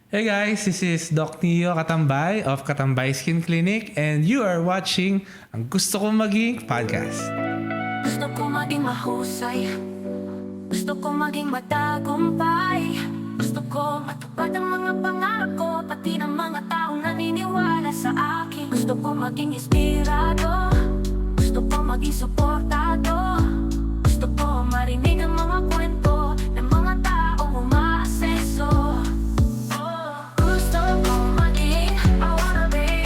Hey guys, this is Doc Neo Katambay of Katambay Skin Clinic and you are watching ang Gusto Kong Maging podcast. Gusto ko maging mahusay, gusto ko maging matagumpay, gusto ko matupad ang mga pangarap ko, pati ng mga taong naniniwala sa akin. Gusto ko maging inspirado, gusto ko maging suportado, gusto ko marinig ang mga kwento ng mga taong umaaseso. Gusto ko maging, I wanna be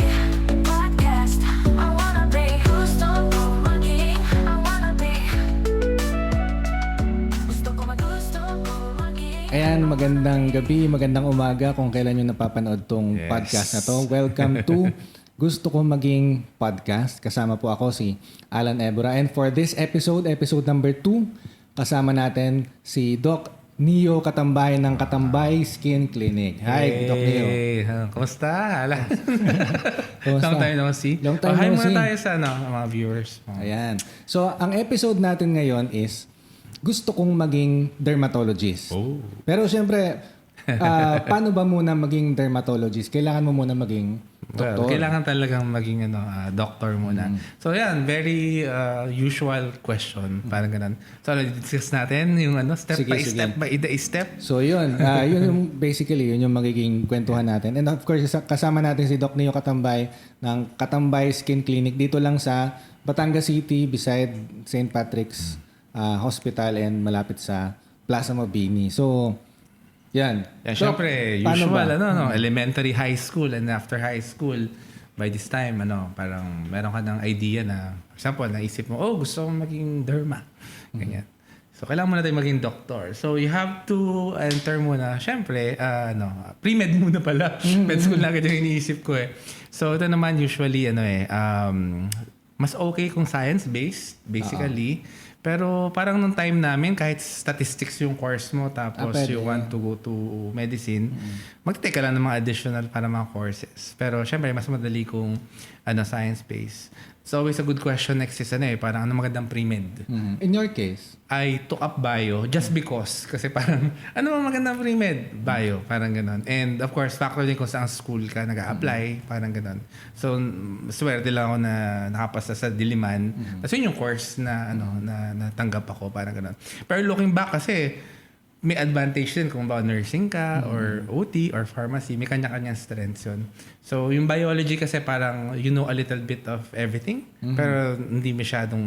podcast, I wanna be. Gusto ko maging, I wanna be. Gusto ko maging. Ayan, magandang gabi, magandang umaga kung kailan nyo napapanood tong Yes. podcast na to. Welcome to Gusto Ko Maging Podcast. Kasama po ako si Alan Ebora. And for this episode number 2, kasama natin si Doc Neo Katambay ng Katambay Skin Clinic. Hi, Doc Neo. Hey, kumusta? Ala. Kumusta? Long time no see. Long time hi no muna see. tayo sa mga viewers. Ayan. So, ang episode natin ngayon is gusto kong maging dermatologist. Oh. Pero siyempre, paano ba muna maging dermatologist? Kailangan mo muna maging doktor. Well, kailangan talagang maging doctor muna. So yan, very usual question. Parang ganun. So discuss natin yung step Sige, by sige. step by step. So yun, yun yung basically, yun yung magiging kwentuhan natin. And of course, kasama natin si Doc Neo Katambay ng Katambay Skin Clinic dito lang sa Batangas City beside St. Patrick's Hospital and malapit sa Plaza Mabini. So, yan. Yan, So, syempre, paano usual, ba? elementary, high school, and after high school, by this time, parang meron ka ng idea na, for example, naisip mo, gusto kong maging derma. Ganyan. So, kailangan mo na tayo maging doctor. So, you have to enter muna, syempre, pre-med muna pala. Med school na agad yung iniisip ko eh. So, ito naman usually, mas okay kung science-based, basically. Pero parang nung time namin, kahit statistics yung course mo, tapos pwede. you want to go to medicine, mag-take ka lang ng mga additional para mga courses. Pero syempre, mas madali kung science-based. It's always a good question next is parang magandang pre-med. In your case, I took up bio just because. Kasi parang, ano ba magandang pre-med? Bio, parang ganon. And of course, factor din kung saan school ka nag-a-apply, parang ganon. So, swerte lang ako na nakapasa sa Diliman. Tapos yun yung course na natanggap ako, parang ganon. Pero looking back kasi, may advantage din kung ba nursing ka or OT or pharmacy, may kanya-kanyang strengths yun. So, yung biology kasi parang you know a little bit of everything, pero hindi masyadong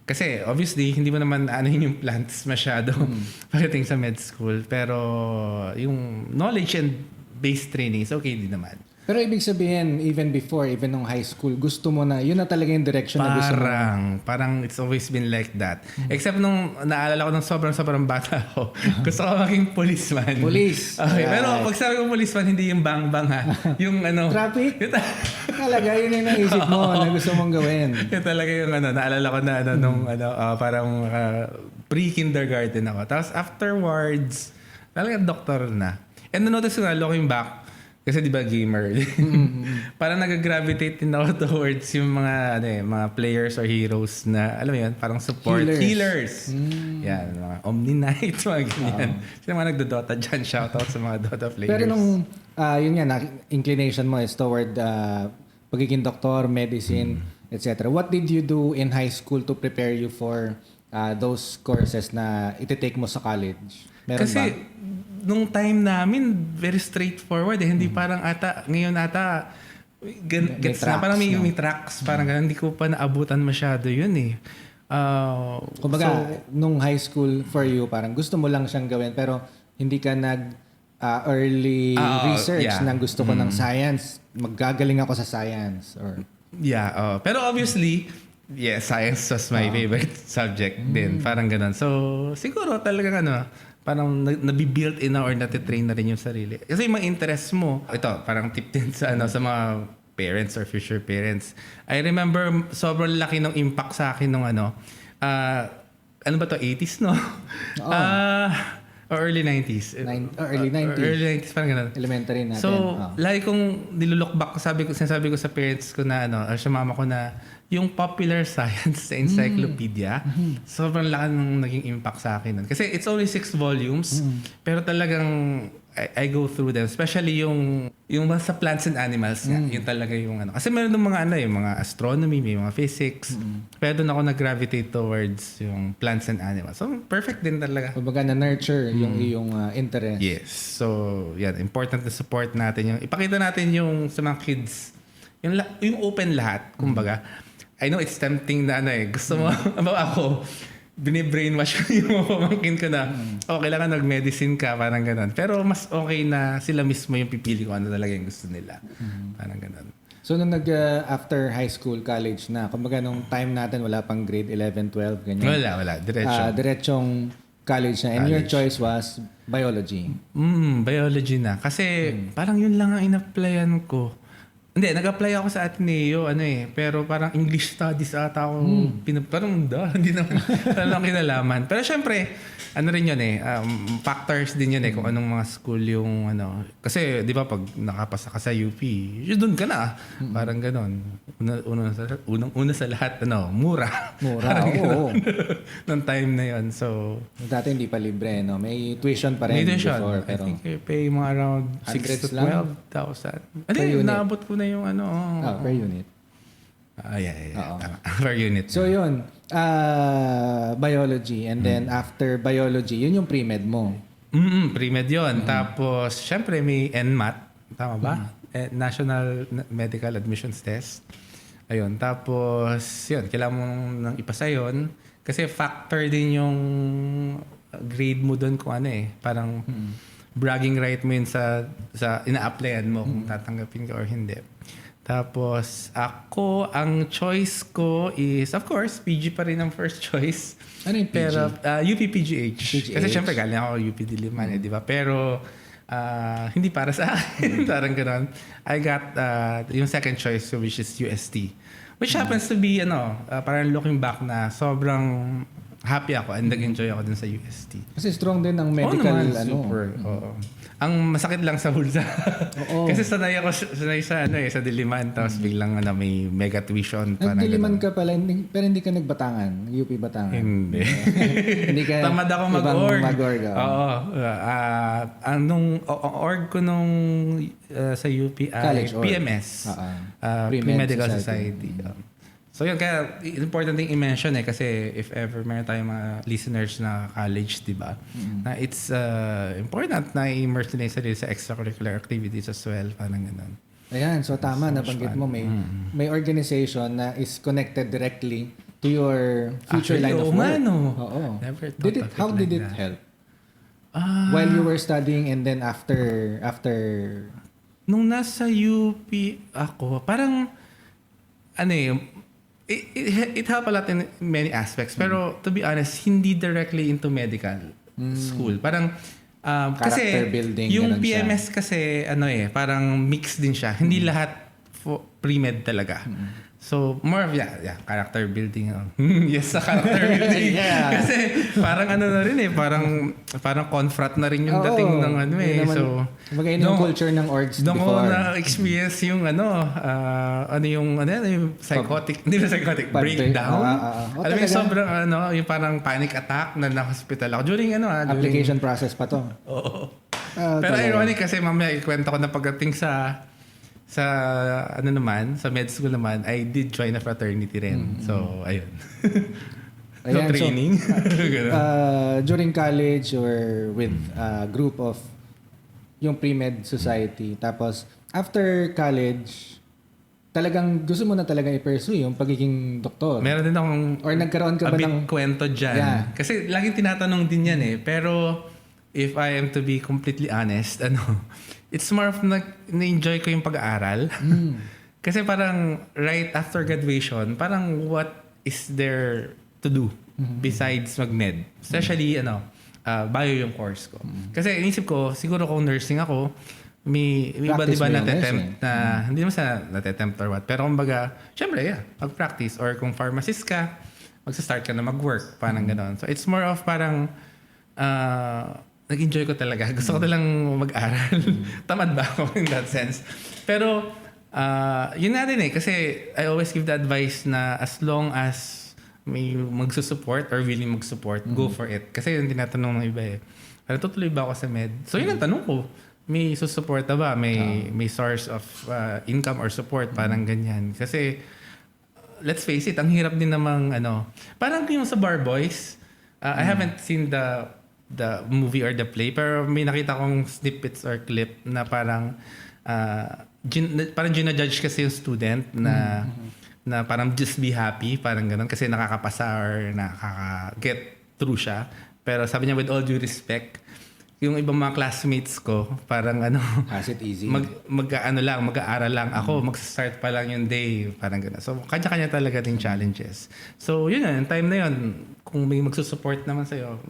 kasi obviously, hindi mo naman yung plants masyado pagdating sa med school. Pero yung knowledge and base training is okay din naman. pero ibig sabihin, even before, even nung high school, gusto mo na, yun na talaga yung direction na gusto mo. Parang it's always been like that. Except nung naalala ko nung sobrang bata ako, gusto ko maging policeman. Police. Okay, Right. pero pag sabi ko policeman, hindi yung bang-bang ha. Yung Traffic? Talaga, yun yung naisip mo na gusto mong gawin. Yun talaga yung naalala ko na nung parang pre-kindergarten ako. Tapos afterwards, talaga doktor na. And notice ko na looking back, kasi di ba gamer? Parang nag-gravitate din ako towards yung mga players or heroes na, alam mo yun, parang support. Healers. Yan, mga Omni Knight, mga ganyan. Sino mga nagdodota dyan? Shoutout sa mga Dota players. Pero nung, yun nga, inclination mo is toward pagiging doktor, medicine, etc. What did you do in high school to prepare you for those courses na iti-take mo sa college? Meron Kasi, ba? nung time namin, very straightforward. Ngayon gets na. tracks, Parang may no? tracks. Parang ganun. Hindi ko pa naabutan masyado yun eh. Kumbaga, nung high school for you, parang gusto mo lang siyang gawin pero hindi ka early research yeah. na gusto ko ng science. Maggagaling ako sa science. Or Yeah. Pero obviously, science was my favorite subject din. Parang ganun. So, siguro talagang parang nabibuilt in na or natitrain na rin yung sarili. Kasi yung mga interest mo, ito, parang tip din sa mga parents or future parents. I remember sobrang laki ng impact sa akin nung ano ba to, 80s, no? Or early 90s. early 90s. Early 90s, parang ganun. Elementary natin. So, lagi kong nilulook back, sinasabi ko sa parents ko na, or sa mama ko na, yung popular science sa encyclopedia, sobrang laki ng naging impact sa akin nun. Kasi it's only 6 volumes, pero talagang, I go through them. Especially yung sa plants and animals nga. Yun talaga yung ano. Kasi meron ng mga mga astronomy, may mga physics. Pero doon ako nag-gravitate towards yung plants and animals. So, perfect din talaga. Kumbaga na-nurture yung iyong interest. Yes. So, yan. Important na support natin yung... Ipakita natin yung sa mga kids. Yung open lahat. Kumbaga, I know it's tempting na gusto mo, ako, bini-brainwash ko yung mga pamangkin ko na, kailangan nag-medicine ka, parang ganun. Pero mas okay na sila mismo yung pipili ko ano talaga yung gusto nila. Parang ganun. So, nung after high school, college na, kumbaga nung time natin, wala pang grade 11, 12, ganyan. Wala. Diretso. Diretsong college na. And your choice was biology. Biology na. Kasi parang yun lang ang in-applyan ko. Hindi, nag-apply ako sa Ateneo, pero parang English studies ata ako. Parang hindi naman lang kinalaman. Pero syempre, rin yun factors din yun kung anong mga school yung Kasi, di ba, pag nakapasa ka sa UP, doon ka na. Parang ganon. Unang-una sa lahat, mura. Mura, oo. Nung time na yun. So, dati hindi pa libre, no? May tuition pa rin before. I Pero think I pay mga around 6 to 12,000. Hindi, naabot ko na yung per unit. Yeah. Tama. Per unit. So yun, biology. And then after biology, yun yung pre-med mo. Pre-med yun. Tapos, syempre may NMAT. Tama ba? National Medical Admissions Test. Ayun. Tapos, yun. Kailangan mo nang ipasa yun. Kasi factor din yung grade mo doon kung parang bragging right mo yun sa ina-applyan mo kung tatanggapin ka or hindi. Tapos, ako, ang choice ko is, of course, PG pa rin ang first choice. Ano yung PG? Pero, UP-PGH. PGH. Kasi syempre, galing ako UP Diliman, di ba? Pero, hindi para sa akin. Parang gano'n. I got yung second choice, which is UST. Which happens to be, parang looking back na sobrang happy ako and nag-enjoy ako dun sa UST. Kasi strong din ang medical, naman, super. Oo. Ang masakit lang sa bulsa. Oo. Kasi sanay sa sa Diliman, tapos biglang may mega tuition. Nag-Diliman ka pala, pero hindi ka nagbatangan, UP Batangan. Hindi. Hindi ka Tamad ako ibang mag-org. oo. Oo. Nung org ko nung sa UP ay College org. PMS. Pre-Med Pre-Medical Society. Society. So yun, kaya important din i-mention kasi if ever meron tayong mga listeners na college, di ba? Na it's important na i-immerse nila yung sarili sa extracurricular activities as well. Parang ganun. Ayan, so tama, nabanggit mo, may organization na is connected directly to your future line of work. Oo. Never thought How did it help? While you were studying and then after nung nasa UP ako, parang it helped a lot in many aspects. Pero to be honest, hindi directly into medical school. Parang kasi Character building, yung ganun siya. PMS kasi parang mix din siya. Hindi lahat pre-med talaga. So, more of, character building. Yes, sa character building. Yeah. Kasi parang na rin parang confront na rin yung dating ng yun naman. So, Kumbaga yun yung culture ng orgs doon ko before. na-experience yung yung psychotic, hindi na psychotic, breakdown. Alam mo yung sobrang yung parang panic attack na na-hospital ako. During Application process pa to. Oo. Pero ironic kasi mamaya ikwento ko na pagdating sa med school naman, I did join a fraternity rin. So, ayun. Ayan, training. During college or with a group of yung pre-med society. Tapos, after college, talagang gusto mo na talaga i-pursue yung pagiging doktor. Meron din akong Or nagkaroon ka ba ng kwento dyan. Yeah. Kasi laging tinatanong din yan Pero, if I am to be completely honest, it's more of na-enjoy ko yung pag-aaral. Kasi parang right after graduation, parang what is there to do besides mag-med? Especially, bio yung course ko. Kasi inisip ko, siguro kung nursing ako, may iba Practice diba mo yung nate-tempt nursing. na, hindi naman sa nate-tempt or what, pero kumbaga, syempre, mag-practice. Or kung pharmacist ka, magsa-start ka na mag-work, parang ganon. So it's more of parang, nag-enjoy ko talaga. Gusto ko talang mag-aral. Tamad ba ako in that sense? Pero, yun nga din kasi I always give the advice na as long as may magsusupport or willing mag-support, go for it. Kasi yung tinatanong ng iba Pero tutuloy ba ako sa med? So yun ang tanong ko. may susuporta ba? May source of income or support, parang ganyan. Kasi, let's face it, ang hirap din namang, parang yung sa Bar Boys, I haven't seen the movie or the play, pero may nakita kong snippets or clip na parang, parang ginajudge kasi yung student na parang just be happy, parang ganun, kasi nakakapasa or nakaka-get through siya. Pero sabi niya, with all due respect, yung ibang mga classmates ko, parang Has it easy. mag-aaral lang. Ako, mag-start pa lang yung day, parang gano'n. So, kanya-kanya talaga din challenges. So, yun yung time na yun, kung may magsusupport naman sa'yo,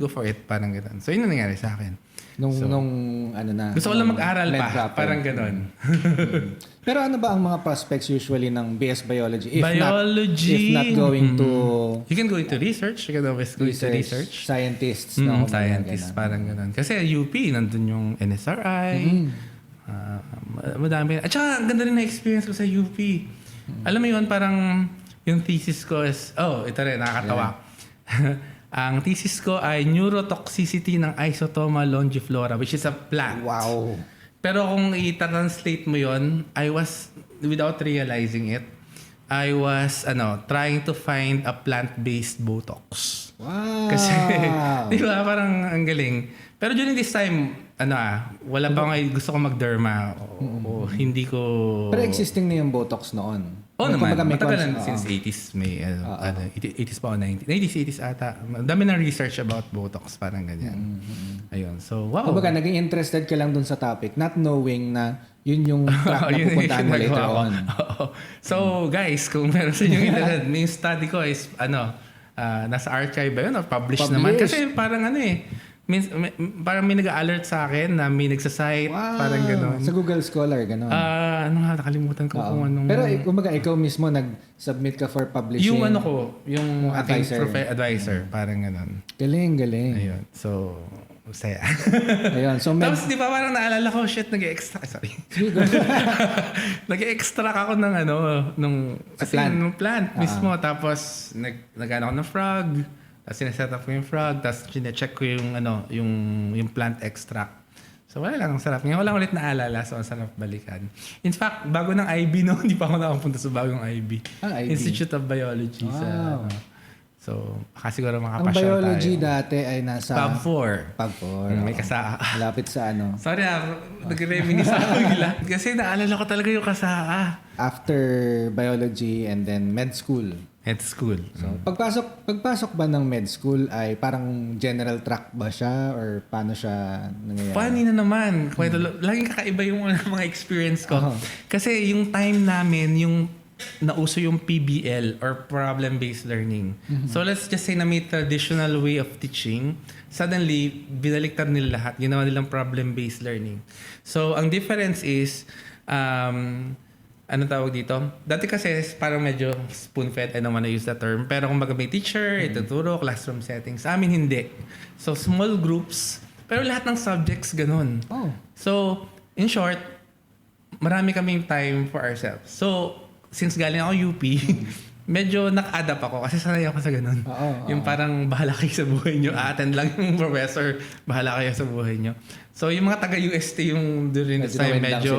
go for it, parang gano'n. So, yun ang nangyari sa akin. Gusto ko lang mag-aral pa, parang gano'n. Pero ano ba ang mga prospects usually ng BS Biology? If Biology. not going to You can go into research. You can always go into research. Scientists. No? Scientists, parang ganun. Kasi UP, nandun yung NSRI. Madami. At saka, ang ganda rin na experience ko sa UP. Alam mo yun, parang yung thesis ko is, ito rin, nakakatawa. Ang thesis ko ay neurotoxicity ng Isotoma longiflora, which is a plant. Wow. Pero kung i-translate mo yon, I was, without realizing it, I was trying to find a plant-based Botox. Wow. Kasi, di ba, parang ang galing. Pero during this time, wala pa gusto ko mag-derma o hindi ko... Pero existing na yung Botox noon. Naman. Matagal na since 80s may 80s pa o 90s. 80s ata. Dami ng research about Botox, parang ganyan. Ayun. So, wow. Kumbaga, naging interested ka lang dun sa topic, not knowing na yun yung track na pupuntahan mo later on. So, guys, kung meron sa inyong internet, yung study ko is, nasa archive ba yun or published naman? Kasi parang parang may nag-alert sa akin na may nagsasite, parang gano'n. Sa Google Scholar, gano'n. Nakalimutan ko kung anong... Pero kumbaga, ikaw mismo nag-submit ka for publishing. Yung yung advisor. Advisor, parang gano'n. Galing. Ayun. So, saya. Ayun. So, tapos di ba parang naalala ko, nag-extract. Sorry. Nag-extract ako ng nung plant mismo. Tapos, nag-ano ako ng frog. Tapos sineset up ko yung frog, tapos chinecheck ko yung plant extract. So wala lang, ang sarap. Ngayon wala ulit naalala, so ang sarap balikan. In fact, bago ng IB hindi pa ako nakapunta sa bagong IB. IB. Institute of Biology. Wow. So, baka siguro ang makapasyal tayo. biology dati ay nasa... Pub 4. Pub 4. May kasaa. Malapit sa Sorry nag-reminis ako bigla. Kasi naalala ko talaga yung kasaa. After biology and then med school. Med school. So, pagpasok ba ng med school ay parang general track ba siya or paano siya nangyayari? Funny na naman. Laging kakaiba yung mga experience ko. Kasi yung time namin, yung nauso yung PBL or problem-based learning. So let's just say na may traditional way of teaching. Suddenly, binaliktad nila lahat. Ginawa nilang problem-based learning. So ang difference is, anong tawag dito? Dati kasi parang medyo spoon-fed, I don't wanna use that term. Pero kung may teacher, ituturo, classroom settings. Sa amin hindi. So small groups, pero lahat ng subjects ganun. So in short, marami kaming time for ourselves. So since galing ako UP, medyo naka-adapt ako kasi sanay ako sa ganun. Yung parang bahala kayo sa buhay nyo. A-attend lang yung professor, bahala kayo sa buhay nyo. So yung mga taga-UST yung during the time medyo,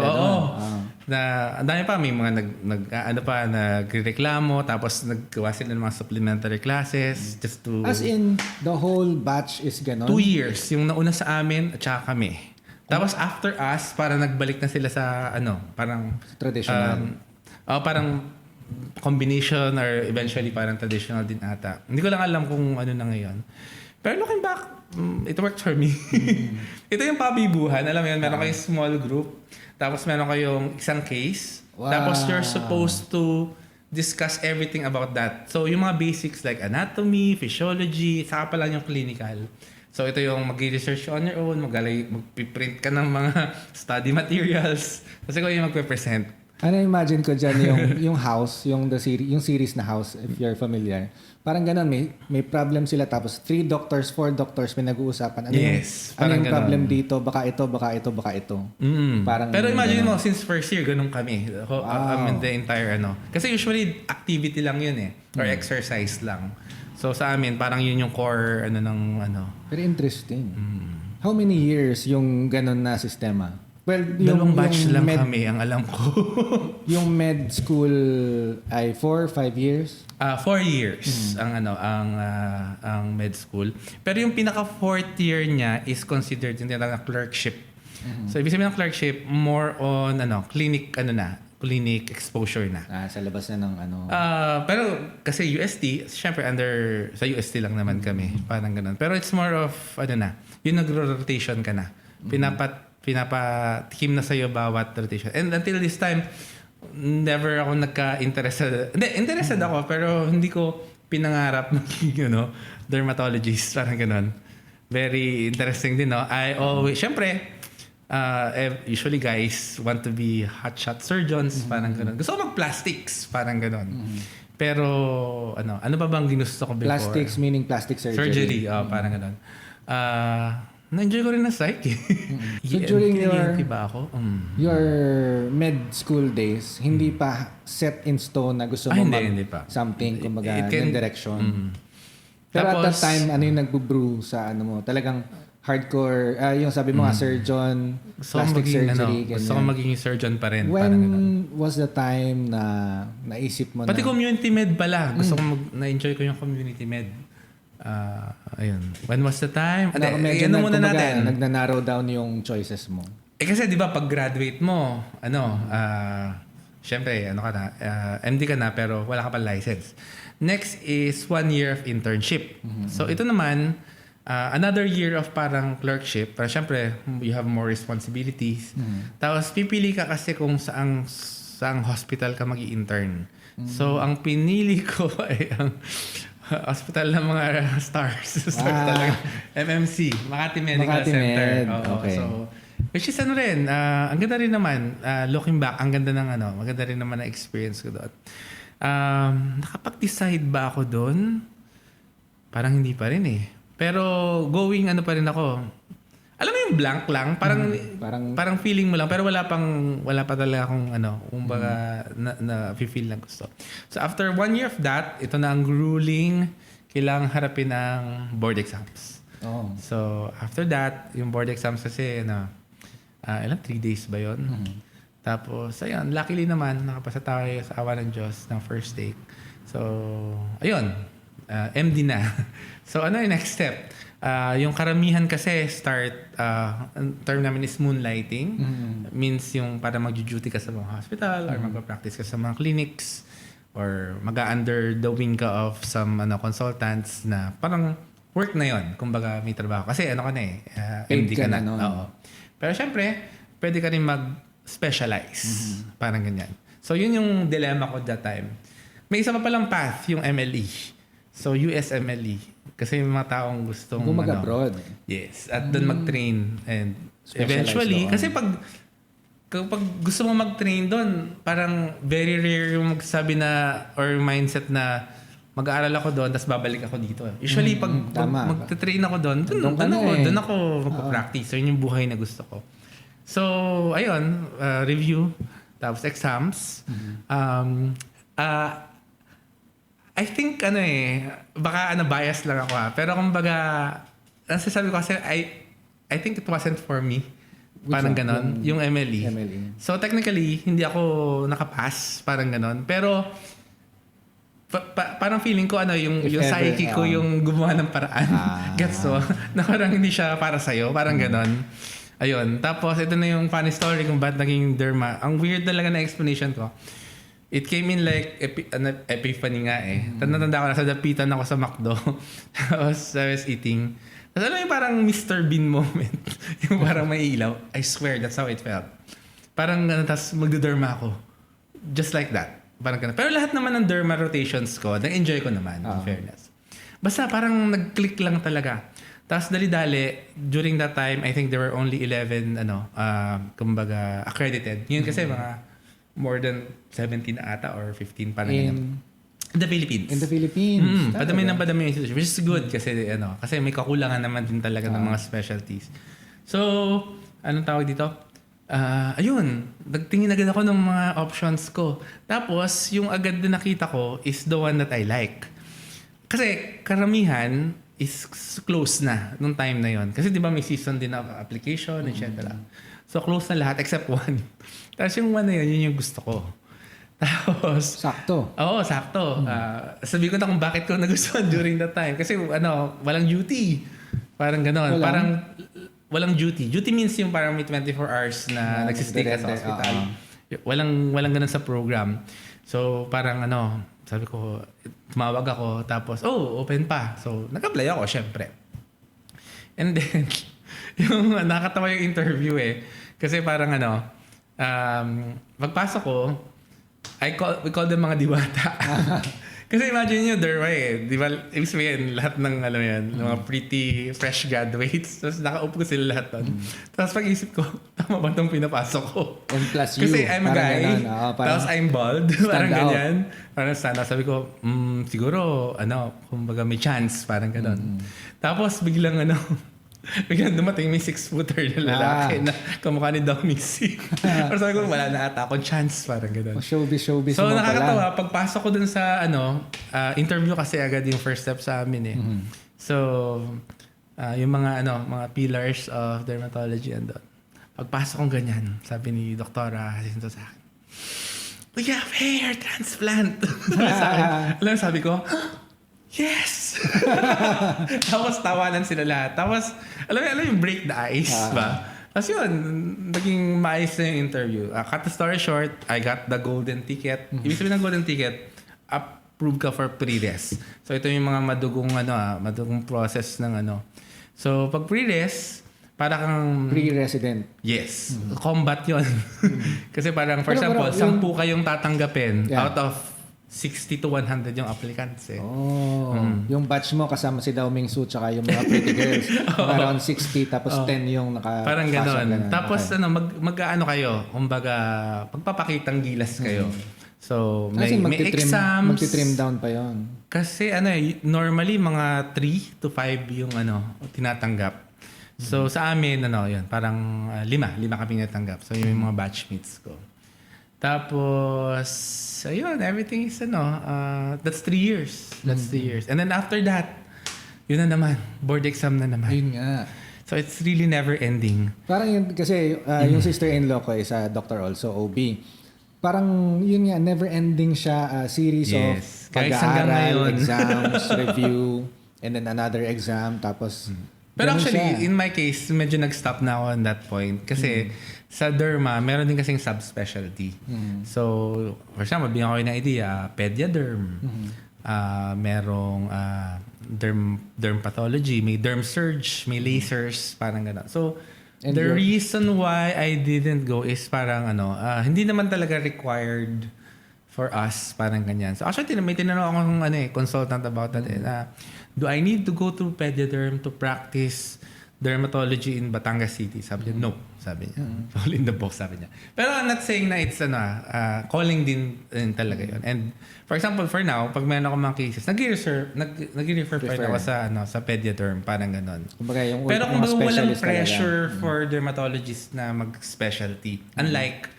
na ang dami pa, may mga nagreklamo, tapos naggawa sila ng mga supplementary classes just to... As in, the whole batch is ganon? 2 years, yung nauna sa amin at saka kami. Tapos after us, parang nagbalik na sila sa parang... Traditional. Parang combination or eventually parang traditional din ata. Hindi ko lang alam kung ano na ngayon. Pero looking back, it worked for me. Ito yung pabibuhan. Alam mo yun, meron kayong small group. Tapos meron kayong isang case. Tapos you're supposed to discuss everything about that. So yung mga basics like anatomy, physiology, saka pa lang yung clinical. So ito yung mag-research on your own, mag-print ka ng mga study materials. Kasi ko yung magpe-present. Imagine ko dyan yung house, yung series na House, if you're familiar. Parang ganun, may problem sila tapos 3 doctors, 4 doctors may nag-uusapan. Ano yung problem dito? Baka ito. Parang pero imagine mo, since first year, ganun kami. The entire Kasi usually, activity lang yun or exercise lang. So sa amin, parang yun yung core Very interesting. How many years yung ganun na sistema? Well, Dalawang batch lang med, kami, ang alam ko. Yung med school ay 4, 5 years? 4 years ang med school. Pero yung pinaka fourth year niya is considered yung tinatawag na clerkship. So ibig sabihin ng clerkship, more on clinic exposure na. Sa labas na ng ano. Pero kasi UST, syempre sa UST lang naman kami, parang ganun. Pero it's more of yung nagro-rotation ka na. Pinapatikim na sa'yo bawat rotation. And until this time, never ako interested ako, pero hindi ko pinangarap maging, dermatologist, parang ganun. Very interesting din, no? I always, syempre, usually guys want to be hotshot surgeons, parang ganun. Gusto ko mag-plastics, parang ganun. Pero, ano ba bang ginusto ko before? Plastics meaning plastic surgery. Parang ganun. Na-enjoy ko rin na psych. So during ba ako? your med school days, hindi pa set in stone na gusto mo hindi pa. something, kumbaga, ng direction. Pero Tapos, at that time, ano yung nagbo-brew sa mo? Talagang hardcore, yung sabi mo nga, surgeon, plastic surgery, ganyan. Gusto ko maging surgeon pa rin. When parang ganun. was the time na naisip mo Pati na? community med pala. Gusto ko na-enjoy ko yung community med. Ayun. When was the time? Medyo Muna natin. nagnanarrow down yung choices mo. Kasi di ba pag graduate mo, syempre, MD ka na pero wala ka pa license. Next is 1 year of internship. So ito naman, another year of parang clerkship. Pero syempre, you have more responsibilities. Tapos pipili ka kasi kung saang hospital ka mag-i-intern. So ang pinili ko ay ang hospital ng mga stars. Talaga. MMC, Makati Medical Center. Okay. So, which is rin, ang ganda rin naman, looking back, ang ganda ng maganda rin naman na experience ko doon. Nakapag-decide ba ako doon? Parang hindi pa rin eh. Pero going pa rin ako. Alam mo yung blank lang, parang feeling mo lang pero wala pa talaga akong kumbaga na feel lang gusto. So after 1 year of that, ito na ang grueling, kailangang harapin ang board exams. Oh. So after that, yung board exams kasi 3 days ba 'yon? Tapos ayun, luckily naman nakapasa tayo sa awa ng Diyos ng first take. So ayun, MD na. So ano yung next step? Yung karamihan kasi ang term namin is moonlighting. Means yung para mag-duty ka sa mga hospital or mag-practice ka sa mga clinics or mag-under the wing ka of some consultants na parang work na yon. Kumbaga may trabaho. Kasi MD ka na. Oo. Pero syempre, pwede ka rin mag-specialize. Parang ganyan. So yun yung dilemma ko that time. May isa pa palang path, yung MLE. So USMLE. Kasi may mga taong gustong mag-abroad. Yes. At doon mag-train. And Specialize eventually, doon. kasi kapag gusto mo mag-train doon, parang very rare yung magsabi na or mindset na mag-aaral ako doon tapos babalik ako dito. Usually, pag mag-train ako doon ako mag-practice. So, yun yung buhay na gusto ko. So, ayun, review, tapos exams. I think baka bias lang ako pero kumbaga ang sasabi ko kasi I think it wasn't for me. Parang ganon, yung MLE. So technically hindi ako nakapass, parang ganon. Pero parang feeling ko yung psyche ko yung gumawa ng paraan. Gets mo? Na parang hindi siya para sa'yo, parang ganon. Ayun. Tapos ito na yung funny story kung ba't naging derma. Ang weird talaga na explanation ko. It came in like an epiphany nga eh. Tanda ko na sa dapitan ako sa McDo. I was eating. Tapos alam mo yung parang Mr. Bean moment. Yung parang may ilaw. I swear, that's how it felt. Parang tapos magdo-derma ako. Just like that. Parang ganun. Pero lahat naman ng derma rotations ko, nag-enjoy ko naman, in fairness. Basta parang nag-click lang talaga. Tapos dali-dali, during that time, I think there were only 11, kumbaga, accredited. Yun kasi mga more than 17 ata or 15 parang in the Philippines. In the Philippines. Padami institution, which is good kasi kasi may kakulangan naman din talaga ng mga specialties. So, anong tawag dito? Ayun, nagtingin agad ako ng mga options ko. Tapos, yung agad na nakita ko is the one that I like. Kasi karamihan, is close na nung time na yon. Kasi di ba may season din of application, etc. So close na lahat except one. Tapos yung one na yun yung gusto ko. Tapos, Sakto. oo, sakto. Sabi ko na kung bakit ko nagustuhan during that time. Kasi walang duty. Parang gano'n. Walang? Parang walang duty. Duty means yung parang may 24 hours na nagsistay ka sa depende, hospital. Walang gano'n sa program. So parang sabi ko, tumawag ako. Tapos, open pa. So nag-apply ako, syempre. And then, yung nakakatawa yung interview Kasi parang pagpasok ko, we call them mga diwata. Kasi imagine nyo, there di ba, ibig sabihin, lahat ng, mga pretty fresh graduates, tapos nakaupo sila lahat doon. Tapos pag-isip ko, tama ba itong pinapasok ko? And plus you. Kasi I'm a Parang guy, ganun, tapos I'm bald, parang out. ganyan. Parang stand out. Sabi ko, siguro, kumbaga may chance, parang gano'n. Tapos biglang biglang dumating may 6-footer na lalaki na kamukha ni Dominic C. Pero sabi ko, wala na ata akong chance. Parang gano'n. Showbiz So mo nakakatawa, pala. pagpasok ko dun sa interview kasi agad yung first step sa amin So, yung mga pillars of dermatology andun. Pagpasok kong ganyan, sabi ni Doktora Jacinto sa akin, we have hair transplant. Sa akin. Alam mo, sabi ko, yes! Tapos tawanan sila lahat. Tapos, alam mo yung break the ice ba? Tapos yun, naging maayos na yung interview. Cut the story short, I got the golden ticket. Ibig sabihin ng golden ticket, approved ka for pre-res. So ito yung mga madugong process ng So pag pre-res, para kang... Pre-resident. Yes. Combat yon. Kasi parang, for example, 10 kayong tatanggapin out of 60 to 100 yung applicants Yung batch mo kasama si Dao Ming Su tsaka yung mga pretty girls. Around 60 tapos 10 yung parang ganon. Tapos mag-ano kayo, kumbaga pagpapakitang gilas kayo. So may exams. Magti-trim down pa yon. Kasi normally mga 3 to 5 yung tinatanggap. So sa amin yun, parang 5 kami natanggap. So yung mga batchmates ko. Tapos, ayun, everything is that's 3 years. That's 3 years. And then after that, yun na naman, board exam na naman. Ayun nga. So it's really never ending. Parang yun, kasi yung sister-in-law ko is a doctor also, OB. Parang yun nga, never ending siya, series of Kahit hanggang pag-aaral, ngayon. exams, review, and then another exam, tapos... Pero ganun actually, siya. in my case, medyo nag-stop na ako on that point. Kasi sa derma, meron din kasing subspecialty. So, for example, bigyan ko kayo ng idea, pediaderm, merong dermatology, may derm surge, may lasers, parang gano'n. So, And the reason why I didn't go is parang hindi naman talaga required for us, parang ganyan. So actually, may tinanong akong consultant about that. Do I need to go to pediaderm to practice dermatology in Batangas City? Sabi niya, no. Sabi niya. All in the box, sabi niya. Pero I'm not saying na it's calling din talaga yun. And for example, for now, pag meron ako mga cases, nag-refer pa rin ako sa pediaderm, parang ganon. Kumbaga, yung Pero mga kung walang specialist pressure for dermatologists na mag-specialty. Unlike,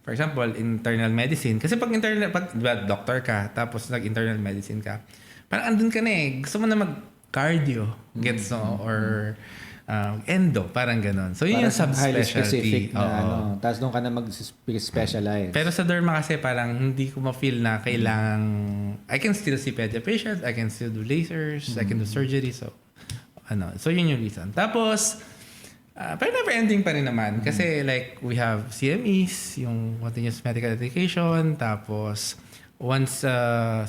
for example, internal medicine. Kasi pag diba, doctor ka, tapos nag-internal medicine ka, parang andun ka na Gusto mo na mag-cardio, gets or endo, parang ganon. So yun yung highly subspecialty. specific na tapos doon ka na mag-specialize. Pero sa derma kasi parang hindi ko ma-feel na kailangan, I can still see pedia patients, I can still do lasers, I can do surgery. So, so yun yung reason. Tapos, pero never ending pa rin naman. Kasi like, we have CMEs, yung continuous medical education, tapos, once,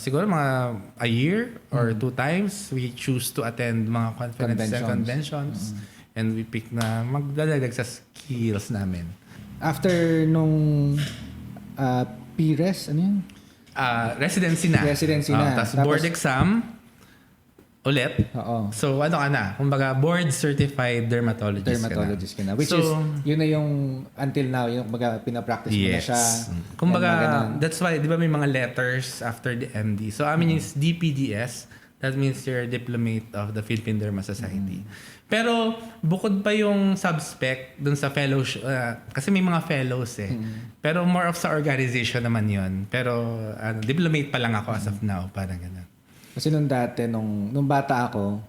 siguro mga a year or 2 times, we choose to attend mga conferences and conventions. And we pick na magdadagdag sa skills namin. After nung PRES, ano yun? Residency na. Residency na. Tapos Tapos- board exam ulit. Oo. So ka na? Kumbaga board certified dermatologist, Dermatologist ka na. Which So, is, yun na yung until now, yung kumbaga pinapractice mo na yes. siya. Kumbaga, And mga ganun. that's why, di ba may mga letters after the MD. So amin is DPDS. That means you're a diplomate of the Philippine Derma Society. Pero bukod pa yung subspec dun sa fellowship, kasi may mga fellows Pero more of sa organization naman yon. Pero diplomate pa lang ako as of now, parang ganun. Kasi nung dati, nung bata ako,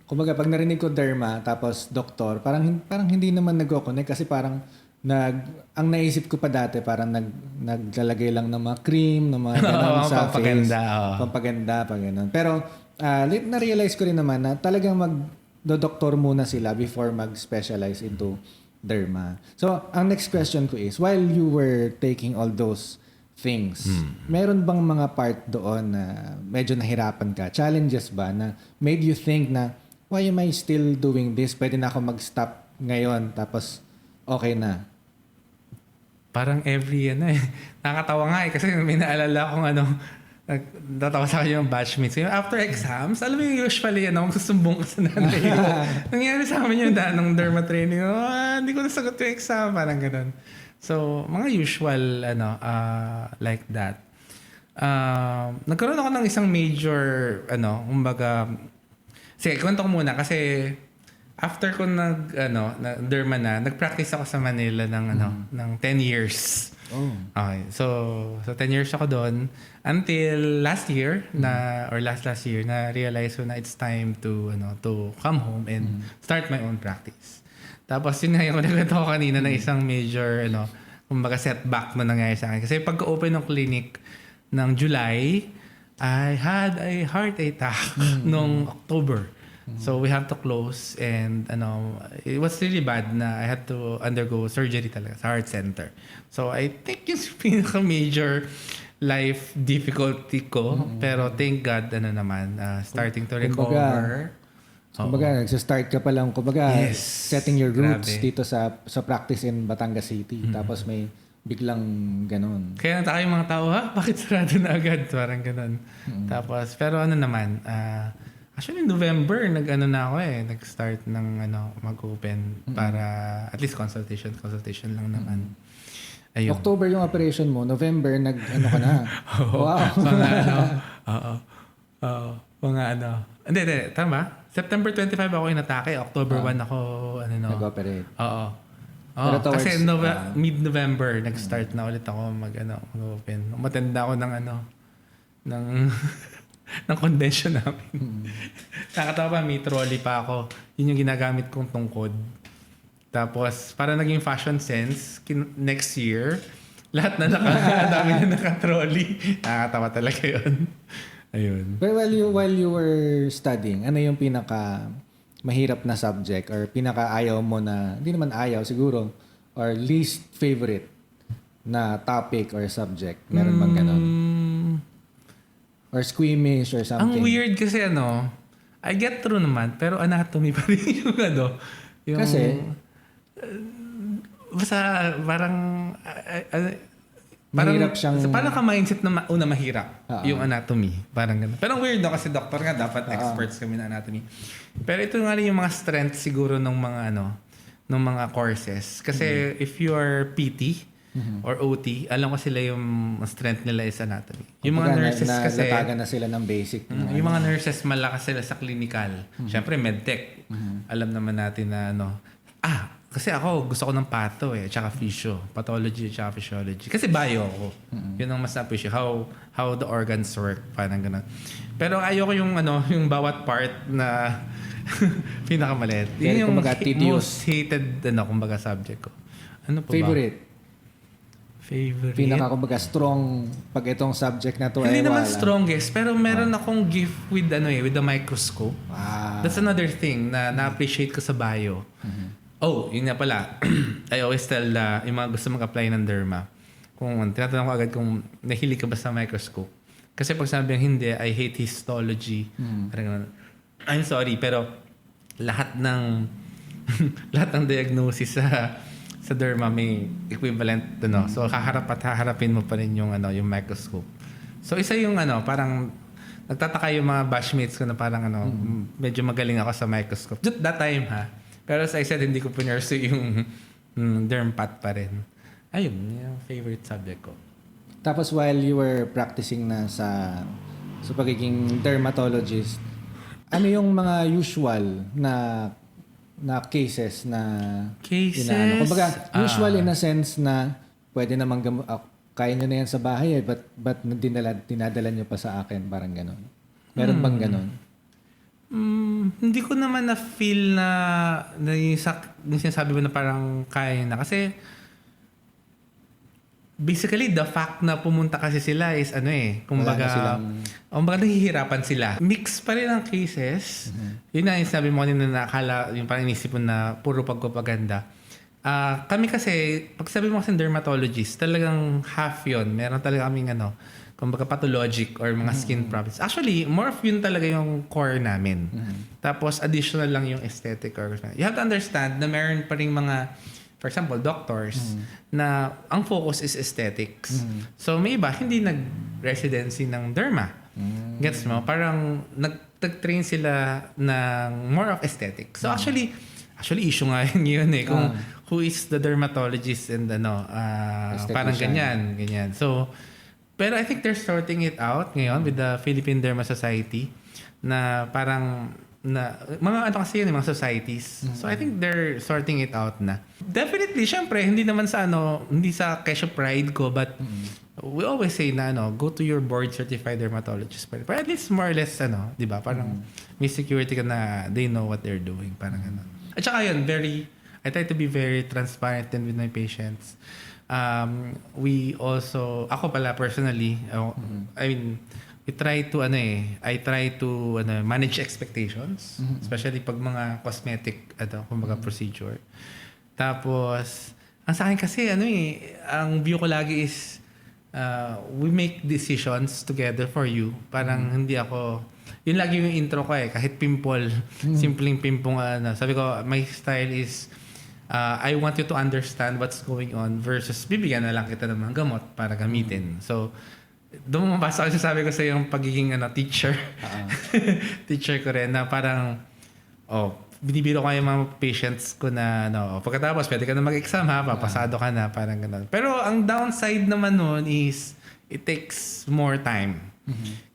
kumbaga pag narinig ko derma tapos doktor, parang hindi naman nagko-connect kasi parang ang naisip ko pa dati parang naglalagay lang ng mga cream, ng mga ganun Oo, sa pampaganda, face. oo. Pampaganda, pag ganun. Pero na-realize ko rin naman na talagang mag-doktor muna sila before mag-specialize into derma. So, ang next question ko is, while you were taking all those things, meron bang mga part doon na medyo nahirapan ka? Challenges ba na made you think na, why am I still doing this? Pwede na ako mag-stop ngayon tapos okay na. Parang nakakatawa nga kasi may naalala akong natawa sa akin yung batchmates. Yung after exams, alam mo yung usually, magsusumbong ka sa nanay mo. Nangyari sa amin yung ng derma training. Hindi ko nasagot yung exam. Parang ganun. So, mga usual, like that. Nagkaroon ako ng isang major, kumbaga, sige, kwento ko muna kasi after ko derma nag-practice ako sa Manila ng 10 years. Oh. Okay. So 10 years ako doon until last year last year na realize ko na it's time to come home and start my own practice. Tapos yun nga yung nagkwento ko kanina ng isang major kumbaga setback na nangyari sa akin. Kasi pagka-open ng clinic ng July, I had a heart attack noong October. So we have to close and it was really bad na I had to undergo surgery talaga sa heart center. So I think yung pinaka-major life difficulty ko, pero thank God starting to recover. Kumbaga, nagsa-start ka pa lang, Yes. setting your roots Grabe. dito sa practice in Batangas City. Tapos may biglang ganun. Kaya nataka yung mga tao, bakit sarado na agad? Parang ganun. Tapos, pero actually, November, na ako nag-start ng mag-open para at least consultation lang naman. Ayun. October yung operation mo, November, ka na. Wow. Hindi, tama. September 25 ako inatake. October 1 ako, Nag-operate. Oo. Pero towards, Kasi mid-November, nag-start na ulit ako mag-open. Matanda ako ng ng convention namin. Nakatawa pa, may trolley pa ako. Yun yung ginagamit kong tungkod. Tapos, para naging fashion sense, next year, lahat na dami na naka-trolley. Nakakatawa talaga yun. Ayun. But while you were studying, ano yung pinaka mahirap na subject or pinaka ayaw mo na, hindi naman ayaw siguro, or least favorite na topic or subject? Meron bang ganon? Or squeamish or something? Ang weird kasi I get through naman, pero anatomy pa rin yung yung, Kasi? Basta parang Mahirap siyang... Parang ka-mindset na una mahirap yung anatomy. Parang ganun. Pero ang weird kasi doktor nga dapat experts kami na anatomy. Pero ito nga rin yung mga strength siguro ng mga ng mga courses. Kasi if you are PT or OT, alam ko sila yung strength nila is anatomy. Yung mga nurses kasi... Natagan na sila ng basic. Yung mga nurses malakas sila sa clinical. Siyempre medtech. Alam naman natin na kasi ako, gusto ko ng patho tsaka physio. Pathology tsaka physiology. Kasi bio ako. Yun ang mas na-appreciate. How the organs work. Parang gano'n. Pero ayoko yung yung bawat part na pinakamaliit. Yun yung most hated kumbaga subject ko. Ano pa ba? Favorite? Pinaka kumbaga strong pag itong subject na to Hindi naman wala. strongest, pero meron akong gift with with the microscope. Wow. That's another thing na na-appreciate ko sa bio. Oh, yun nga pala. I always tell yung mga gusto mag-apply ng derma. Tinatanong ko agad kung nahilig ka ba sa microscope. Kasi pag sabi hindi, I hate histology. I'm sorry, pero lahat ng diagnosis sa derma may equivalent So haharapin mo pa rin yung yung microscope. So isa yung parang nagtataka yung mga batchmates ko na parang medyo magaling ako sa microscope. Just that time Pero as I said, hindi ko pinursue yung derm path pa rin. Ayun, yung favorite subject ko. Tapos while you were practicing na sa pagiging dermatologist, ano yung mga usual na cases na inaano? Kumbaga, usual in a sense na pwede namang kaya nyo na yan sa bahay but dinadala nyo pa sa akin, parang ganon. Meron bang ganon? Hindi ko naman na-feel na yung sinasabi mo na parang kaya na. Kasi basically, the fact na pumunta kasi sila is kumbaga nahihirapan sila. Mix pa rin ang cases. Yun na yung sabi mo kanina na akala, yung parang inisip mo na puro pagpapaganda. Kami kasi, pag sabi mo kasi dermatologist, talagang half yun. Meron talaga kaming kumbaga pathologic or mga skin problems. Actually, more of yun talaga yung core namin. Tapos additional lang yung aesthetic or you have to understand na meron pa rin mga, for example, doctors na ang focus is aesthetics. So may iba hindi nag-residency ng derma. Gets mo? Parang nag-train sila ng more of aesthetics. So actually issue nga yun kung who is the dermatologist and parang ganyan. So pero I think they're sorting it out ngayon with the Philippine Derma Society na parang mga kasi yun, mga societies. So I think they're sorting it out na. Definitely, syempre, hindi naman sa hindi sa kesyo pride ko, but we always say na go to your board certified dermatologist. But at least more or less, di ba? Parang may security ka na they know what they're doing. Parang gano'n. At saka yun, I try to be very transparent and with my patients. We also, ako pala personally, I mean, I try to manage expectations, especially pag mga cosmetic kumbaga procedure. Tapos ang sa akin kasi ang view ko lagi is we make decisions together for you. Parang hindi ako yun lagi yung intro ko kahit pimple, simpleng pimpong sabi ko my style is I want you to understand what's going on versus bibigyan na lang kita ng mga gamot para gamitin. So doon mabasa ko sabi ko sa yung pagiging teacher. Teacher ko rin na parang binibiro ko yung mga patients ko na pagkatapos pwede ka na mag-exam papasado ka na parang gano'n. Pero ang downside naman nun is it takes more time.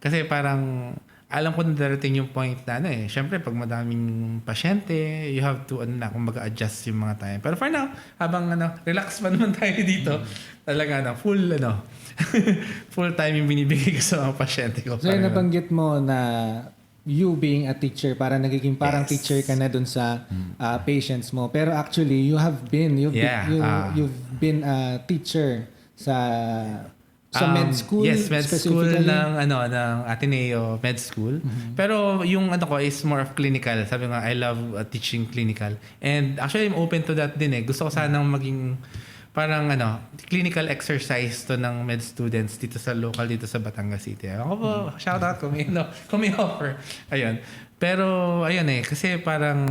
Kasi parang alam ko na darating yung point na syempre pag madaming pasyente, you have to kumbaga adjust yung mga time. Pero for now, habang relax pa naman tayo dito, talaga full full time yung binibigay ko sa mga pasyente ko. So nabanggit mo na you being a teacher, parang nagiging parang teacher ka na dun sa patients mo. Pero actually, you've been a teacher sa med school. Yes, med school ng Ateneo Med School. Pero yung ko is more of clinical. Sabi nga, I love teaching clinical. And actually, I'm open to that din Gusto ko sanang maging parang clinical exercise to ng med students dito sa Batangas City. Ako po, shout out kung may offer. Ayun. Pero ayun kasi parang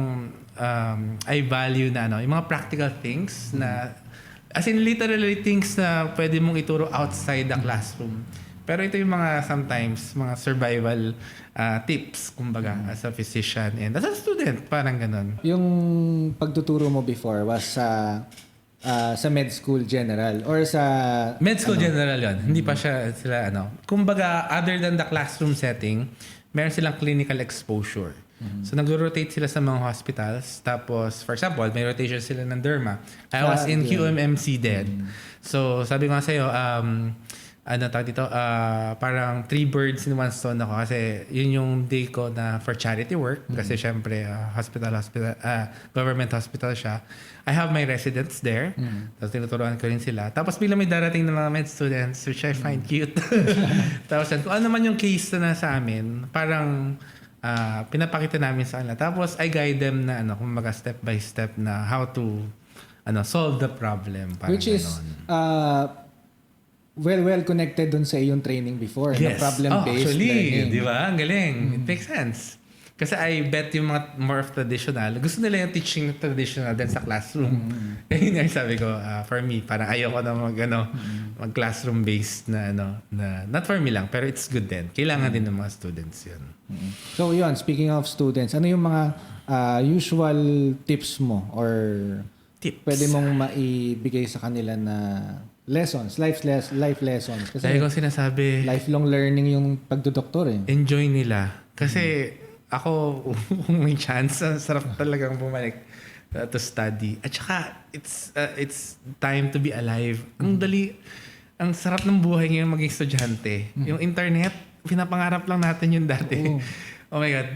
I value na yung mga practical things na as in literally things na pwede mong ituro outside the classroom. Pero ito yung mga sometimes mga survival tips kumbaga as a physician and as a student, parang ganun. Yung pagtuturo mo before was sa med school general or sa med school general yon. Hindi pa sila kumbaga other than the classroom setting, meron silang clinical exposure. So nag-rotate sila sa mga hospitals. Tapos for example, may rotation sila ng derma. I was in QMMC then. So sabi ko nga sa'yo, parang 3 birds in 1 stone ako kasi yun yung day ko na for charity work kasi syempre hospital government hospital siya. I have my residents there. Tapos tinuturuan ko rin sila. Tapos bigla may darating na mga med students which I find cute. Tapos kung ano naman yung case na sa amin, parang pinapakita namin sa kanila. Tapos I guide them na kumbaga step by step na how to solve the problem. Which is well connected dun sa iyong training before. Yes. Na problem-based learning. Di ba? Ang galing. It makes sense. Kasi I bet yung mga more of traditional, gusto nila yung teaching traditional din sa classroom. Yun nga sabi ko, for me, parang ayoko na mag classroom-based na not for me lang, pero it's good din. Kailangan din ng mga students yun. So yun, speaking of students, ano yung mga usual tips mo or pwede mong maibigay sa kanila na lessons, life lessons? Kasi dahil ko sinasabi, lifelong learning yung pagdodoktor enjoy nila. Kasi ako, kung may chance, sarap talagang bumalik to study. At saka, it's time to be alive. Ang sarap ng buhay ngayon maging estudyante. Yung internet, pinapangarap lang natin yun dati. Oh my God.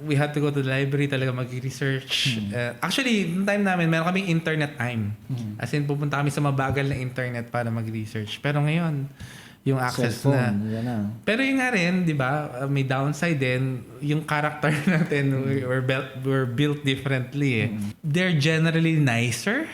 We had to go to the library talaga mag-research. Actually, noong time namin, meron kaming internet time. As in, pupunta kami sa mabagal na internet para mag-research. Pero ngayon, yung access na. Cellphone, yan na. Pero yun nga rin, di ba, may downside din. Yung character natin, we're built differently eh. They're generally nicer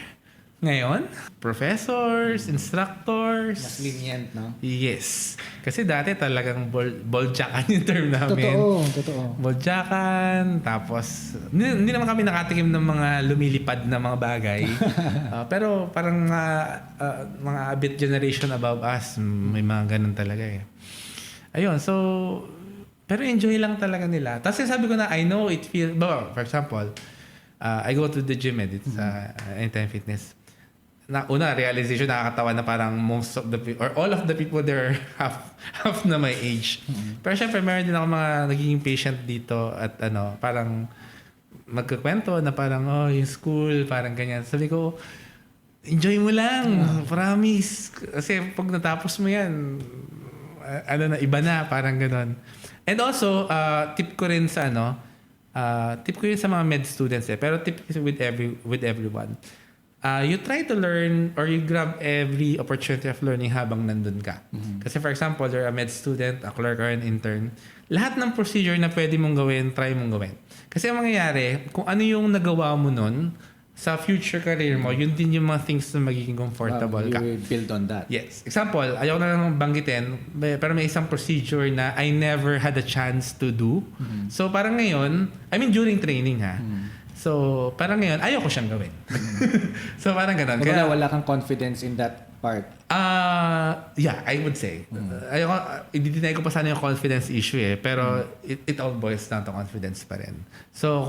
ngayon. Professors, instructors. Mas lenient, no? Yes. Kasi dati talagang boldjakan yung term namin. Totoo. Boldjakan, tapos hindi naman kami nakatikim ng mga lumilipad na mga bagay. Pero parang mga a bit generation above us, may mga ganun talaga eh. Ayun, so pero enjoy lang talaga nila. Tapos sabi ko na, I know it feels, for example, I go to the gym it's Anytime Fitness. Realization, nakakatawa na parang most of the people, or all of the people there half na my age. Pero syempre, meron din ako mga naging patient dito at parang magkakwento na parang, yung school, parang ganyan. Sabi ko, enjoy mo lang, promise. Kasi pag natapos mo yan, iba na, parang ganon. And also, tip ko rin sa mga med students pero tip ko with everyone. You try to learn or you grab every opportunity of learning habang nandun ka. Kasi for example, you're a med student, a clerk, or an intern. Lahat ng procedure na pwede mong gawin, try mong gawin. Kasi ang mangyayari, kung ano yung nagawa mo nun, sa future career mo, yun din yung mga things na magiging comfortable ka. You will build on that. Yes. Example, ayaw na lang banggitin, pero may isang procedure na I never had a chance to do. So parang ngayon, during training So, parang ngayon, ayaw ko siyang gawin. So, parang ganun. Kaya wala kang confidence in that part. Yeah, I would say. I-deny ko pa sana yung confidence issue pero it all boils down to confidence pa rin. So,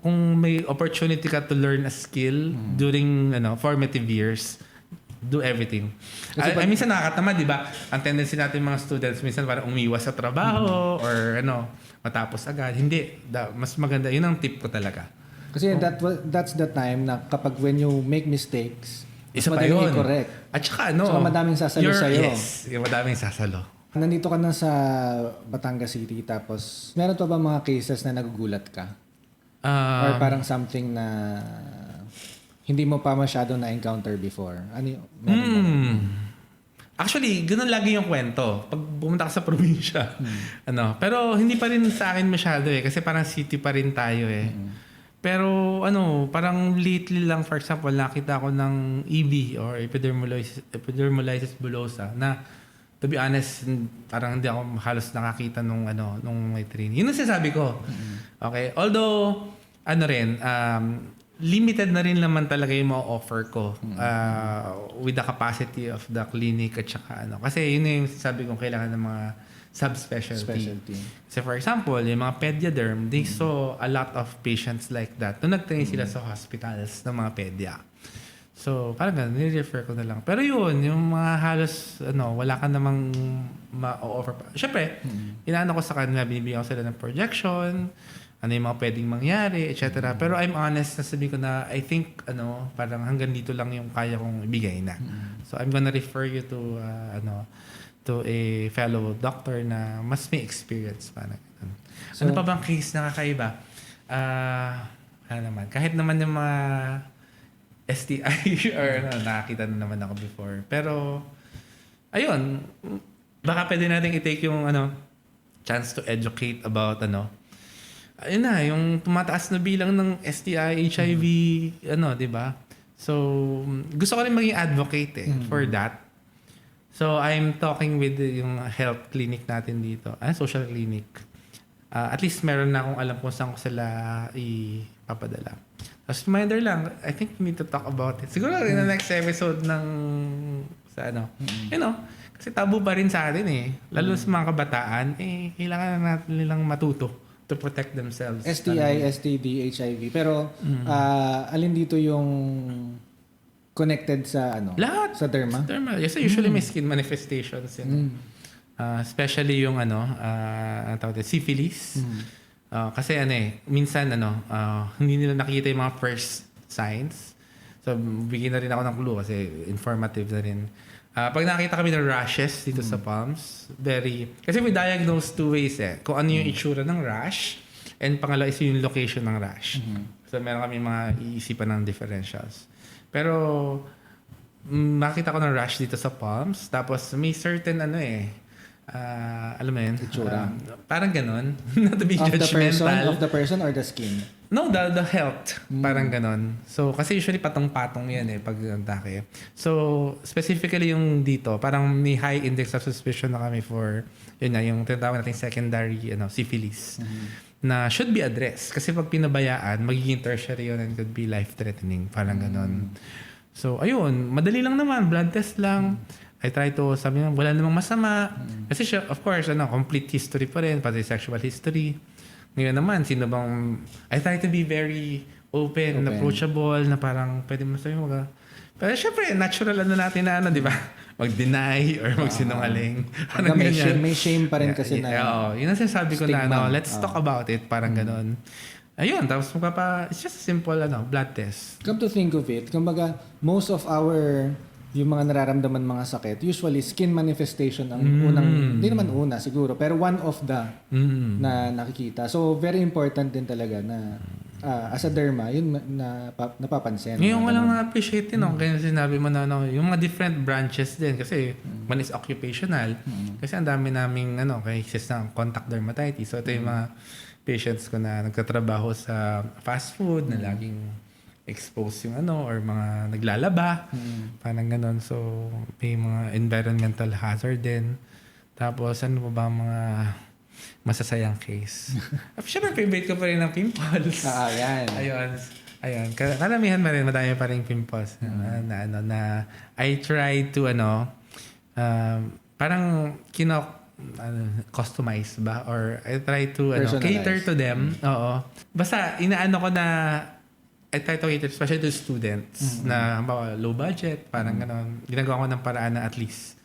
kung may opportunity ka to learn a skill during formative years, do everything. Minsan nakakatamad, di ba? Ang tendency natin mga students, minsan parang umiwas sa trabaho or matapos agad. Hindi. Mas maganda. Yun ang tip ko talaga. Kasi that's the time na kapag when you make mistakes, isa pa madaling yun. i-correct. At saka So, madaming sasalo sa'yo. Yes, yung madaming sasalo. Nandito ka na sa Batangas City tapos meron pa ba mga cases na nagugulat ka? Or parang something na hindi mo pa masyado na-encounter before? Meron ba? Actually, ganun lagi yung kwento. Pag pumunta ka sa probinsya. Pero hindi pa rin sa akin masyado kasi parang city pa rin tayo Pero parang lately lang, for example, nakita ko ng EB or epidermolysis bullosa na, to be honest, parang hindi ako halos nakakita nung may training. Yun ang sinasabi ko. Okay? Although, limited na rin naman talaga yung ma-offer ko with the capacity of the clinic at saka Kasi yun yung sinasabi ko, kailangan ng mga subspecialty. So for example, yung mga pediaderm, they saw a lot of patients like that. Nung nag-train sila sa hospitals ng mga pedia. So parang ganun, nire-refer ko na lang. Pero yun, yung mga halos, wala ka namang ma-offer pa. Siyempre, inaano ko sa kanila, binibigyan ko sila ng projection, ano yung mga pwedeng mangyari, etc. Pero I'm honest, nasabi ko na, I think, parang hanggang dito lang yung kaya kong ibigay na. So I'm gonna refer you to, to a fellow doctor na mas may experience pa na. So, ano pa bang case na kakaiba? Kahit naman yung mga STI or nakakita na naman ako before. Pero, ayun, baka pwede natin i-take yung chance to educate about ayun na, yung tumataas na bilang ng STI, HIV, di ba? So, gusto ko rin maging advocate for that. So, I'm talking with yung health clinic natin dito. Social clinic. At least meron na akong alam kung saan ko sila ipapadala. Tapos reminder lang, I think we need to talk about it. Siguro in the next episode kasi tabu pa rin sa atin Lalo sa mga kabataan, kailangan natin nilang matuto to protect themselves. STI, STD, HIV. Pero, alin dito yung connected sa lahat sa derma? Sa derma. Yes, usually may skin manifestations especially yung syphilis. Kasi minsan hindi nila nakikita yung mga first signs. So bigyan na rin ako ng clue kasi informative na rin. Pag nakita kami ng rashes dito sa palms, kasi we diagnose two ways eh. Kung ano yung itsura ng rash, and pangalawa is yung location ng rash. So meron kami mga iisipan ng differentials. Pero makita ko ng rash dito sa palms, tapos may certain alam mo yun? Itsura. Parang ganun. Not to be Of judgmental. the person or the skin? No, the health. Parang ganon. So, kasi usually patong-patong yan pag atake. So, specifically yung dito, parang may high index of suspicion na kami for, yun na, yung tinatawag natin secondary syphilis. Na should be addressed. Kasi pag pinabayaan, magiging tertiary yun and could be life-threatening. Parang ganon. So, ayun, madali lang naman. Blood test lang. I try to, sabi nga, wala namang masama. Kasi siya, of course, complete history pa rin, pati sexual history. Ngayon naman, I try to be very open. And approachable, na parang pwede mo sabihin pero syempre, natural natin na di ba? Mag-deny or magsinungaling. May shame pa rin kasi na. Oo, yun ang sinasabi ko na, stigma. let's talk about it, parang ganon. Ayun, tapos it's just a simple blood test. Come to think of it, kumbaga, most of yung mga nararamdaman mga sakit, usually skin manifestation ang unang, hindi naman una siguro, pero one of the na nakikita. So, very important din talaga na as a derma, yun napapansin. Ngayon ko lang na-appreciate din, kaya sinabi mo na yung mga different branches din kasi one is occupational. Kasi ang dami naming cases ng contact dermatitis. So, ito yung mga patients ko na nagtatrabaho sa fast food na laging expose yung or mga naglalaba. Parang ganon. So, may mga environmental hazard din. Tapos, ano pa ba mga masasayang case? Siyempre, favorite ko pa rin ng pimples. Yan. Ayun. Karamihan pa rin, madami pa rin pimples. Na I try to, parang customize ba? Or I try to, cater to them. Oo. Basta, inaano ko na I try to cater, especially to students na low budget, parang gano'n. Ginagawa ko ng paraan na at least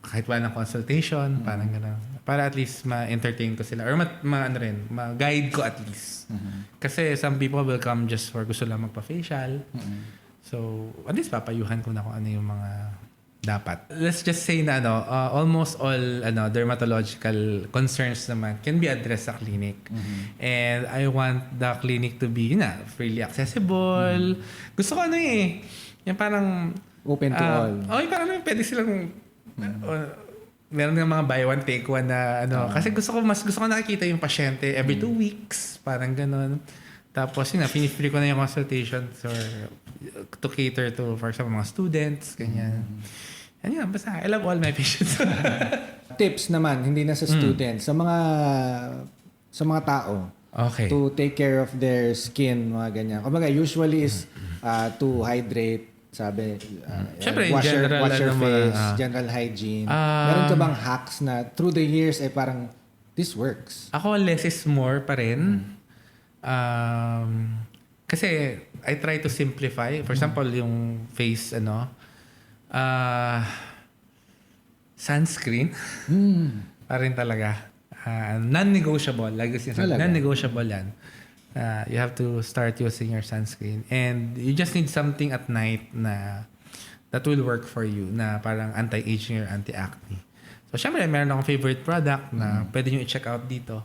kahit wala ng consultation, parang gano'n. Para at least ma-entertain ko sila or ma-guide ko at least. Kasi some people will come just for gusto lang magpa-facial. So, at least papayuhan ko na kung ano yung mga dapat. Let's just say na almost all dermatological concerns naman can be addressed sa clinic. And I want the clinic to be freely accessible. Gusto ko yung parang open to all. Parang pwede silang meron ng mga buy one take one na kasi gusto ko nakikita yung pasyente every 2 weeks, parang ganon. Tapos fini-free ko na yung consultations or to cater to, for example, mga students, ganyan. Yan, basta I love all my patients. Tips naman, hindi na sa students, sa mga tao. Okay. To take care of their skin, mga ganyan. Kumbaga, usually is to hydrate, sabi, Siyempre, wash your face, naman, general hygiene. Meron ka bang hacks na through the years parang this works? Ako, less is more pa rin. Kasi I try to simplify. For example, yung face, sunscreen. Pa rin talaga. Non-negotiable. Like you said, non-negotiable yan. You have to start using your sunscreen. And you just need something at night na that will work for you na parang anti-aging or anti-acne. So, syempre, meron akong favorite product na pwede nyo i-check out dito.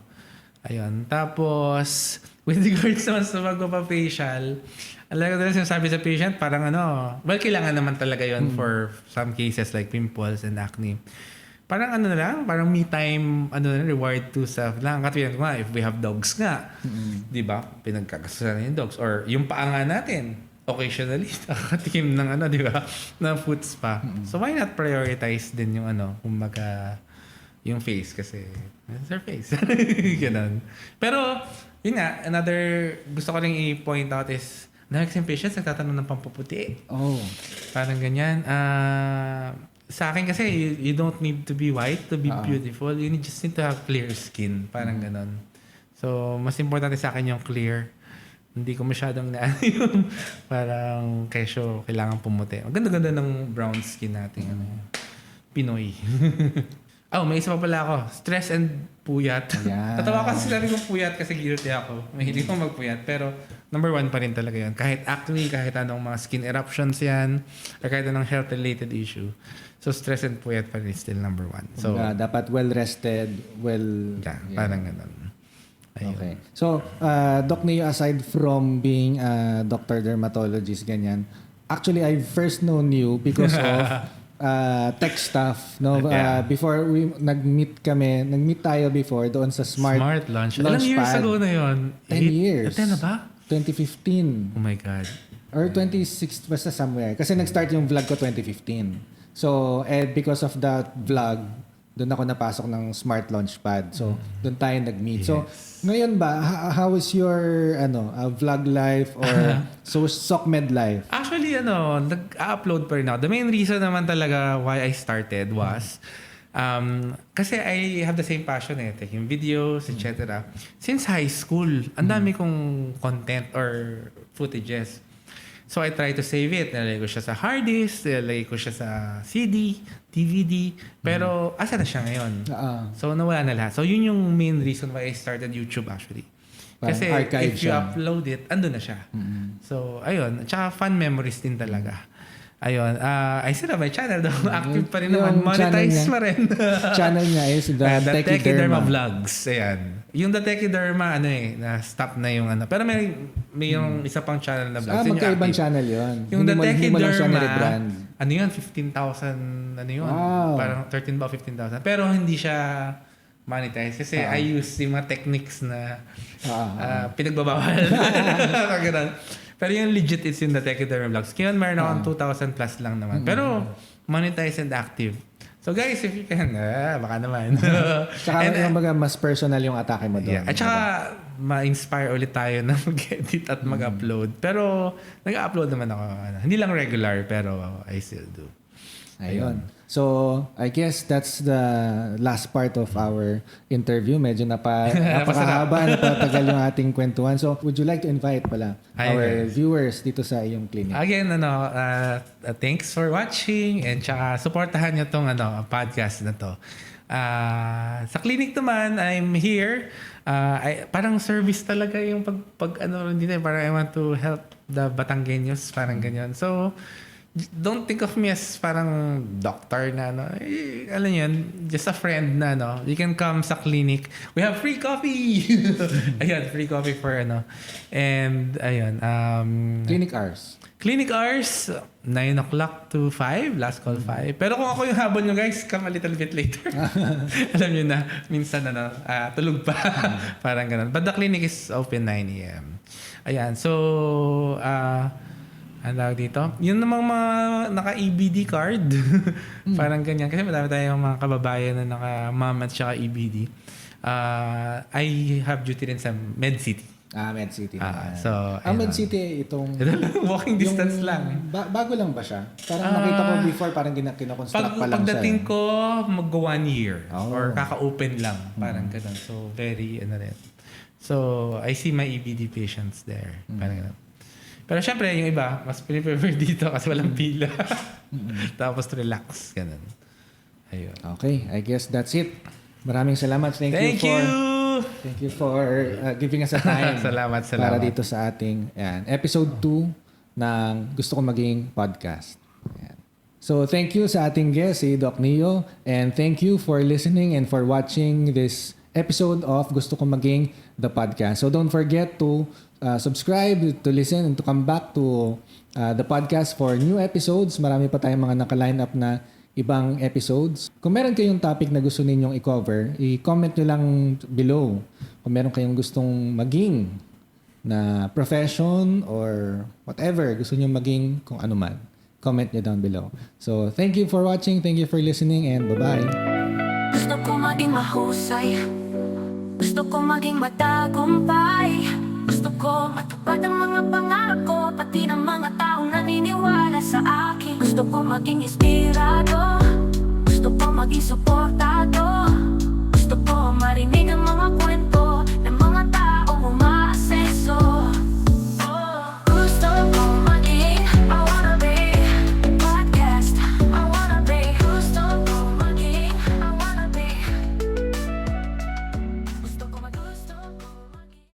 Ayun. Tapos, with regards naman sa magpapa-facial, alam ko talaga sinasabi sa patient, parang kailangan naman talaga yon for some cases like pimples and acne. Parang parang me time, reward to self lang. Katulad ko nga, if we have dogs nga, di ba, pinagkakasalan yung dogs. Or yung paa nga natin, occasionally, nakakatikim ng di ba, ng foot spa. So why not prioritize din yung kumbaga, yung face kasi, it's our face. Ganun. Pero, yun nga, another gusto ko rin i-point out is, na-exam patients nagtatanong ng pampaputi. Oh. Parang ganyan. Sa akin kasi, you don't need to be white to be beautiful. You just need to have clear skin. Parang ganon. So, mas importante sa akin yung clear. Hindi ko masyadong yung parang kesyo kailangan pumuti. Ang ganda-ganda ng brown skin natin. Pinoy. May isa pa pala ako. Stress and puyat. Ayan. Natawa kasi sinabi kong puyat kasi guilty ako. Mahilig ko magpuyat. Pero number 1 pa rin talaga yun. Kahit acne, kahit anong mga skin eruptions yan, or kahit anong health-related issue. So stress and puyat pa rin still number 1. So, Dapat well-rested, yeah, parang ganun. Ayun. Okay. So, Doc Neo, aside from being a doctor dermatologist, ganyan, actually, I first known you because of tech stuff. No? Yeah. Before nag-meet tayo before doon sa Smart Launch. Ilang years Launchpad. ago na yun? 10 years. 10 na ba? 2015. Oh my God. Or 26, basta somewhere. Kasi nag-start yung vlog ko 2015. So, because of that vlog, doon ako napasok ng Smart Launchpad. So, doon tayo nag-meet. Yes. So, ngayon ba, how is your vlog life or SOCMED life? Actually, nag-upload pa rin ako. The main reason naman talaga why I started was kasi I have the same passion taking videos, etc. Since high school, ang dami kong content or footages. So I try to save it. Nalagay ko siya sa hard disk, nalagay ko siya sa CD, DVD. Pero asa na siya ngayon? So nawala na lahat. So yun yung main reason why I started YouTube actually. Kasi if you upload it, andun na siya. So ayun. Tsaka fun memories din talaga. Ayun. I still have my channel though. Active pa rin naman. Monetize pa rin. Channel niya is The Techiderma Vlogs. Ayan. Yung The Techiderma, na-stop na yung Pero may yung isa pang channel na vlogs. Magkaibang channel yun. Yung The Techiderma, brand. 15,000, Wow. Parang 13 ba o 15,000. Pero hindi siya monetize. Kasi I use yung mga techniques na pinagbabawal. Ganun. Pero yung legit is yung The Techiderma Vlogs. Kaya meron akong 2,000 plus lang naman. Pero monetize and active. So guys, if you can, baka naman. Tsaka mas personal yung atake mo doon. Yeah. At saka, ma-inspire ulit tayo na mag-edit at mag-upload. Pero, nag-upload naman ako. Hindi lang regular, pero I still do. Ayun. So, I guess that's the last part of our interview. Medyo napakahaba, napatagal yung ating kwentuhan. So, would you like to invite pala our viewers dito sa iyong clinic? Again, thanks for watching and tsaka supportahan nyo tong podcast na to. Sa clinic naman, I'm here. Parang service talaga yung pag dito. Parang I want to help the Batanggenyos. Parang ganyan. So, don't think of me as parang doctor na alam yun, just a friend na you can come sa clinic. We have free coffee. Ayun, free coffee for and ayun, clinic hours 9 o'clock to 5, last call 5. Pero kung ako yung habol nyo guys, come a little bit later. Alam nyo na, minsan tulog pa. Parang ganun. But the clinic is open 9 a.m. Ayan, so ang tawag dito? Yun namang mga naka-EBD card. Parang ganyan. Kasi madami tayong mga kababayan na naka-mom at saka EBD. I have duty rin sa MedCity. Med City. So, Med City, itong walking distance lang. Bago lang ba siya? Parang nakita ko before, parang kinoconstruct pa lang siya. Pagdating ko, mag-1 year. Or kaka-open lang. Parang ganun. So, very, rin. So, I see my EBD patients there. Parang ganun. Pero syempre, yung iba, mas prefer dito kasi walang pila. Tapos relax. Ganun. Ayun. Okay, I guess that's it. Maraming salamat. Thank you for giving us a time. Salamat. Para dito sa ating episode 2 ng Gusto Ko Maging Podcast. Ayan. So, thank you sa ating guest, si Doc Neo. And thank you for listening and for watching this episode of Gusto Ko Maging the Podcast. So, don't forget to subscribe, to listen, and to come back to the podcast for new episodes. Marami pa tayong mga naka-line up na ibang episodes. Kung meron kayong topic na gusto ninyong i-cover, i-comment nyo lang below. Kung meron kayong gustong maging na profession or whatever, gusto nyo maging kung ano man, comment nyo down below. So, thank you for watching, thank you for listening, and bye-bye. Gusto ko maging mahusay, gusto ko maging matagumpay, gusto ko matupad ang mga pangako, pati ng mga taong naniniwala sa akin. Gusto ko maging inspirado, gusto ko maging suportado.